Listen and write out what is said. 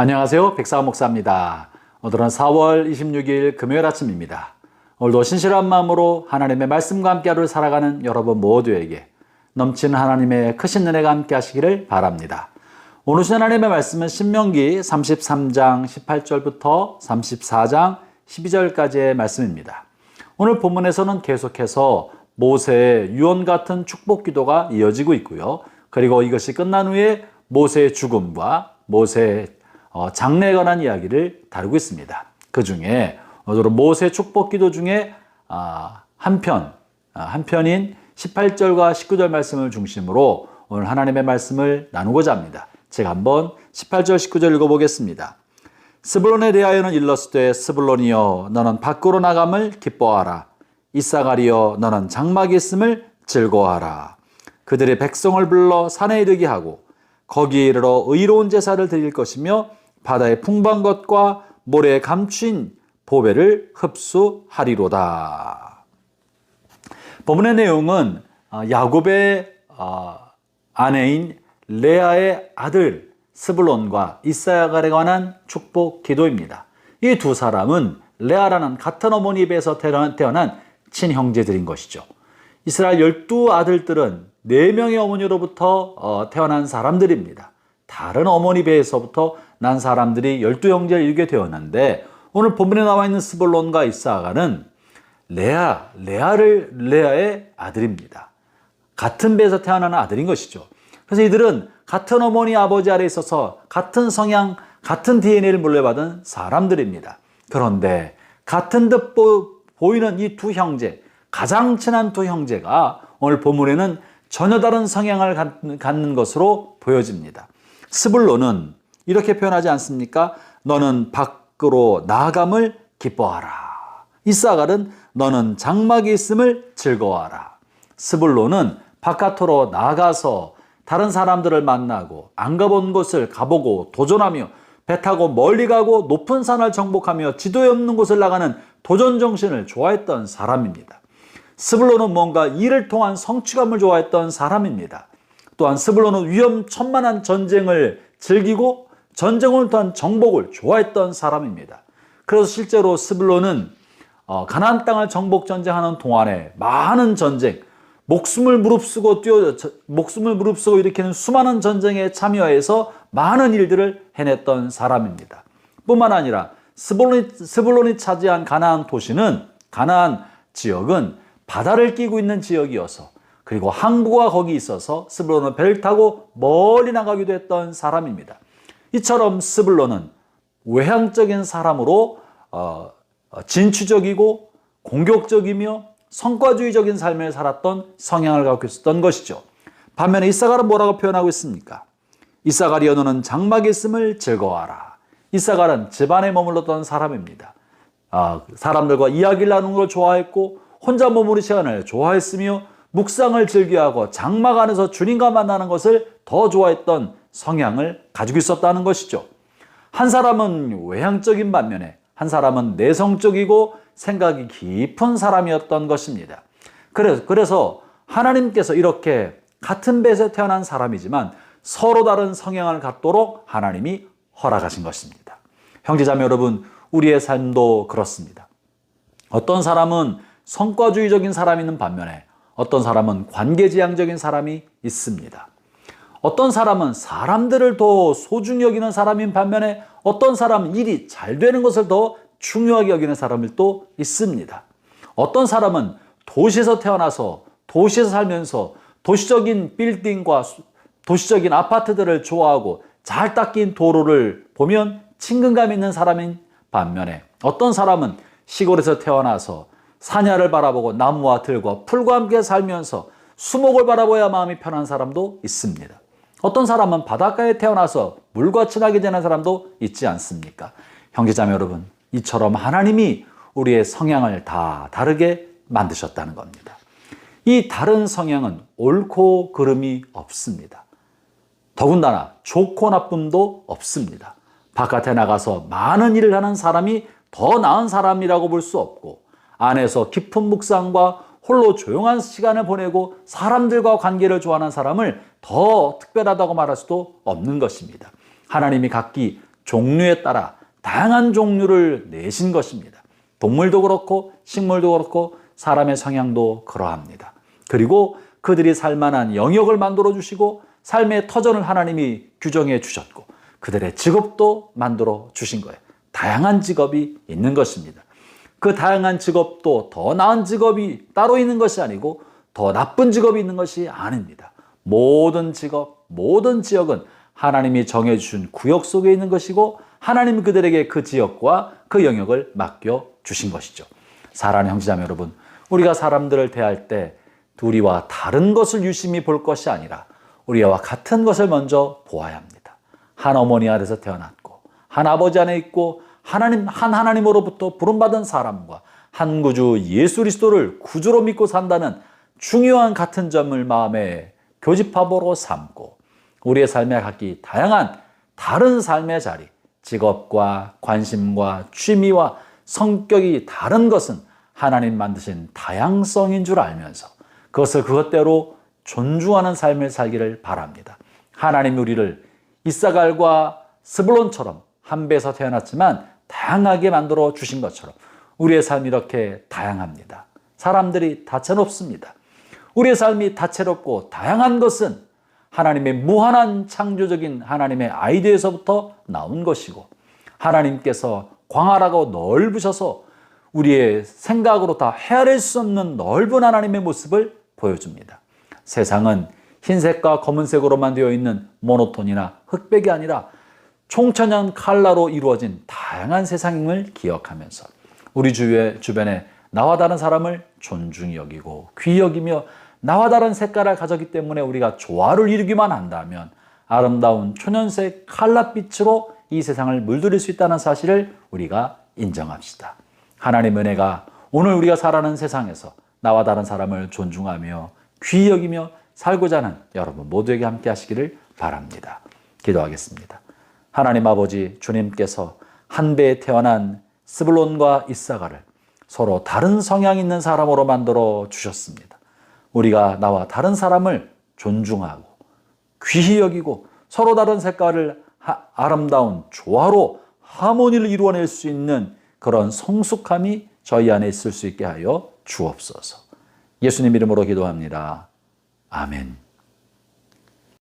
안녕하세요. 백사원 목사입니다. 오늘은 4월 26일 금요일 아침입니다. 오늘도 신실한 마음으로 하나님의 말씀과 함께 하루를 살아가는 여러분 모두에게 넘치는 하나님의 크신 은혜가 함께 하시기를 바랍니다. 오늘 하나님의 말씀은 신명기 33장 18절부터 34장 12절까지의 말씀입니다. 오늘 본문에서는 계속해서 모세의 유언 같은 축복 기도가 이어지고 있고요. 그리고 이것이 끝난 후에 모세의 죽음과 모세의 장래에 관한 이야기를 다루고 있습니다. 그 중에 오늘 모세 축복 기도 중에 한 편인 18절과 19절 말씀을 중심으로 오늘 하나님의 말씀을 나누고자 합니다. 제가 한번 18절 19절 읽어보겠습니다. 스불론에 대하여는 일렀으되 스불론이여 너는 밖으로 나감을 기뻐하라. 이사가리여 너는 장막이 있음을 즐거워하라. 그들이 백성을 불러 산에 이르게 하고 거기에 이르러 의로운 제사를 드릴 것이며 바다의 풍부한 것과 모래에 감추인 보배를 흡수하리로다. 본문의 내용은 야곱의 아내인 레아의 아들 스불론과 이사야갈에 관한 축복 기도입니다. 이 두 사람은 레아라는 같은 어머니 입에서 태어난 친형제들인 것이죠. 이스라엘 12아들들은 4명의 어머니로부터 태어난 사람들입니다. 다른 어머니 배에서부터 난 사람들이 12형제를 이루게 되었는데 오늘 본문에 나와 있는 스불론과 이사갈은 레아의 아들입니다. 같은 배에서 태어나는 아들인 것이죠. 그래서 이들은 같은 어머니 아버지 아래에 있어서 같은 성향, 같은 DNA를 물려받은 사람들입니다. 그런데 같은 듯 보이는 이 두 형제, 가장 친한 두 형제가 오늘 본문에는 전혀 다른 성향을 갖는 것으로 보여집니다. 스불론은 이렇게 표현하지 않습니까? 너는 밖으로 나아감을 기뻐하라. 이사갈은 너는 장막이 있음을 즐거워하라. 스불론은 바깥으로 나가서 다른 사람들을 만나고 안 가본 곳을 가보고 도전하며 배 타고 멀리 가고 높은 산을 정복하며 지도에 없는 곳을 나가는 도전 정신을 좋아했던 사람입니다. 스불론은 뭔가 이를 통한 성취감을 좋아했던 사람입니다. 또한 스불론은 위험천만한 전쟁을 즐기고 전쟁을 통한 정복을 좋아했던 사람입니다. 그래서 실제로 스불론은 가나안 땅을 정복 전쟁하는 동안에 많은 전쟁, 목숨을 무릅쓰고 일으키는 수많은 전쟁에 참여해서 많은 일들을 해냈던 사람입니다. 뿐만 아니라 스불론이 차지한 가나안 지역은 바다를 끼고 있는 지역이어서 그리고 항구가 거기 있어서 스불론은 배를 타고 멀리 나가기도 했던 사람입니다. 이처럼 스불론은 외향적인 사람으로 진취적이고 공격적이며 성과주의적인 삶을 살았던 성향을 갖고 있었던 것이죠. 반면에 이사갈은 뭐라고 표현하고 있습니까? 이사갈이여 너는 장막이 있음을 즐거워하라. 이사갈은 집안에 머물렀던 사람입니다. 사람들과 이야기를 나누는 걸 좋아했고 혼자 머무는 시간을 좋아했으며 묵상을 즐겨하고 장막 안에서 주님과 만나는 것을 더 좋아했던 성향을 가지고 있었다는 것이죠. 한 사람은 외향적인 반면에 한 사람은 내성적이고 생각이 깊은 사람이었던 것입니다. 그래서 하나님께서 이렇게 같은 배에서 태어난 사람이지만 서로 다른 성향을 갖도록 하나님이 허락하신 것입니다. 형제자매 여러분, 우리의 삶도 그렇습니다. 어떤 사람은 성과주의적인 사람이 있는 반면에 어떤 사람은 관계지향적인 사람이 있습니다. 어떤 사람은 사람들을 더 소중히 여기는 사람인 반면에 어떤 사람은 일이 잘 되는 것을 더 중요하게 여기는 사람이 또 있습니다. 어떤 사람은 도시에서 태어나서 도시에서 살면서 도시적인 빌딩과 도시적인 아파트들을 좋아하고 잘 닦인 도로를 보면 친근감 있는 사람인 반면에 어떤 사람은 시골에서 태어나서 산야를 바라보고 나무와 들과 풀과 함께 살면서 수목을 바라봐야 마음이 편한 사람도 있습니다. 어떤 사람은 바닷가에 태어나서 물과 친하게 지내는 사람도 있지 않습니까? 형제자매 여러분, 이처럼 하나님이 우리의 성향을 다 다르게 만드셨다는 겁니다. 이 다른 성향은 옳고 그름이 없습니다. 더군다나 좋고 나쁨도 없습니다. 바깥에 나가서 많은 일을 하는 사람이 더 나은 사람이라고 볼 수 없고 안에서 깊은 묵상과 홀로 조용한 시간을 보내고 사람들과 관계를 좋아하는 사람을 더 특별하다고 말할 수도 없는 것입니다. 하나님이 각기 종류에 따라 다양한 종류를 내신 것입니다. 동물도 그렇고 식물도 그렇고 사람의 성향도 그러합니다. 그리고 그들이 살만한 영역을 만들어 주시고 삶의 터전을 하나님이 규정해 주셨고 그들의 직업도 만들어 주신 거예요. 다양한 직업이 있는 것입니다. 그 다양한 직업도 더 나은 직업이 따로 있는 것이 아니고 더 나쁜 직업이 있는 것이 아닙니다. 모든 직업, 모든 지역은 하나님이 정해주신 구역 속에 있는 것이고 하나님이 그들에게 그 지역과 그 영역을 맡겨 주신 것이죠. 사랑하는 형제자매 여러분, 우리가 사람들을 대할 때 우리와 다른 것을 유심히 볼 것이 아니라 우리와 같은 것을 먼저 보아야 합니다. 한 어머니 아래서 태어났고 한 아버지 안에 있고 하나님으로부터 부름받은 사람과 한 구주 예수 그리스도를 구주로 믿고 산다는 중요한 같은 점을 마음에 교집합으로 삼고 우리의 삶에 각기 다양한 다른 삶의 자리, 직업과 관심과 취미와 성격이 다른 것은 하나님 만드신 다양성인 줄 알면서 그것을 그것대로 존중하는 삶을 살기를 바랍니다. 하나님이 우리를 이사갈과 스불론처럼 한 배에서 태어났지만 다양하게 만들어 주신 것처럼 우리의 삶이 이렇게 다양합니다. 사람들이 다채롭습니다. 우리의 삶이 다채롭고 다양한 것은 하나님의 무한한 창조적인 하나님의 아이디어에서부터 나온 것이고 하나님께서 광활하고 넓으셔서 우리의 생각으로 다 헤아릴 수 없는 넓은 하나님의 모습을 보여줍니다. 세상은 흰색과 검은색으로만 되어 있는 모노톤이나 흑백이 아니라 총천연 컬러로 이루어진 다양한 세상임을 기억하면서 우리 주변에 나와 다른 사람을 존중히 여기고 귀히 여기며 나와 다른 색깔을 가졌기 때문에 우리가 조화를 이루기만 한다면 아름다운 초년색 칼라빛으로 이 세상을 물들일 수 있다는 사실을 우리가 인정합시다. 하나님의 은혜가 오늘 우리가 살아가는 세상에서 나와 다른 사람을 존중하며 귀히 여기며 살고자 하는 여러분 모두에게 함께 하시기를 바랍니다. 기도하겠습니다. 하나님 아버지, 주님께서 한 배에 태어난 스불론과 이사가를 서로 다른 성향이 있는 사람으로 만들어 주셨습니다. 우리가 나와 다른 사람을 존중하고 귀히 여기고 서로 다른 색깔을 아름다운 조화로 하모니를 이루어낼 수 있는 그런 성숙함이 저희 안에 있을 수 있게 하여 주옵소서. 예수님 이름으로 기도합니다. 아멘.